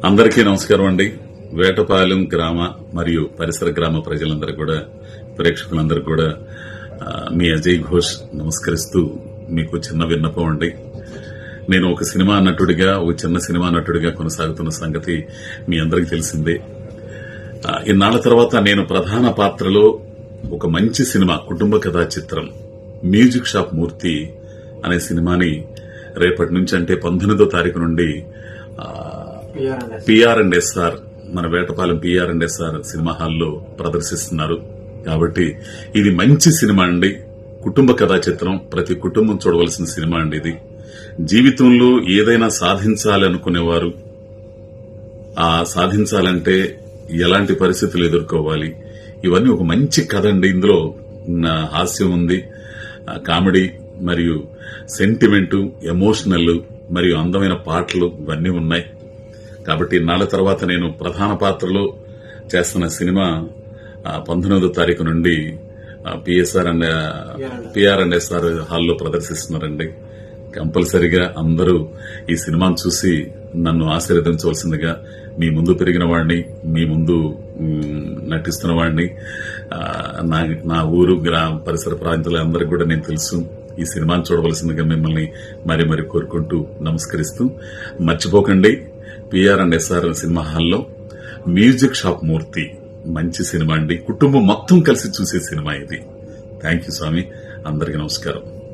అందరికీ నమస్కారం అండి. వేటపాలెం గ్రామ మరియు పరిసర గ్రామ ప్రజలందరూ కూడా, ప్రేక్షకులందరూ కూడా మీ అజయ్ ఘోష్ నమస్కరిస్తూ మీకు చిన్న విన్నపం అండి. నేను ఒక సినిమా నటుడిగా, ఒక చిన్న సినిమా నటుడిగా కొనసాగుతున్న సంగతి మీ అందరికీ తెలిసిందే. ఇన్నాళ్ల తర్వాత నేను ప్రధాన పాత్రలో ఒక మంచి సినిమా, కుటుంబ కథా చిత్రం మ్యూజిక్ షాప్ మూర్తి అనే సినిమాని రేపటి నుంచి, అంటే 19వ తారీఖు నుండి పిఆర్&ఎస్ఆర్, మన వేటపాలెం పిఆర్&ఎస్ఆర్ సినిమా హాల్లో ప్రదర్శిస్తున్నారు. కాబట్టి ఇది మంచి సినిమా అండి. కుటుంబ కథా చిత్రం, ప్రతి కుటుంబం చూడవలసిన సినిమా అండి. ఇది జీవితంలో ఏదైనా సాధించాలి అనుకునేవారు, ఆ సాధించాలంటే ఎలాంటి పరిస్థితులు ఎదుర్కోవాలి, ఇవన్నీ ఒక మంచి కథ అండి. ఇందులో హాస్యం ఉంది, కామెడీ మరియు సెంటిమెంటు, ఎమోషనల్ మరియు అందమైన పాటలు ఇవన్నీ ఉన్నాయి. కాబట్టి ఇన్నాళ్ల తర్వాత నేను ప్రధాన పాత్రలో చేస్తున్న సినిమా 19వ తారీఖు నుండి పిఆర్&ఎస్ఆర్ హాల్లో ప్రదర్శిస్తున్నారండి. కంపల్సరిగా అందరూ ఈ సినిమాను చూసి నన్ను ఆశీర్వదించవలసిందిగా, మీ ముందు పెరిగిన వాడిని, మీ ముందు నటిస్తున్న వాడిని, నా ఊరు పరిసర ప్రాంతాల అందరికీ కూడా నేను తెలుసు. ఈ సినిమాను చూడవలసిందిగా మిమ్మల్ని మరీ కోరుకుంటూ నమస్కరిస్తూ, మర్చిపోకండి పిఆర్&ఎస్ఆర్ సినిమా హాల్లో మ్యూజిక్ షాప్ మూర్తి మంచి సినిమా అండి. కుటుంబం మొత్తం కలిసి చూసే సినిమా ఇది. థ్యాంక్ యూ స్వామి. అందరికీ నమస్కారం.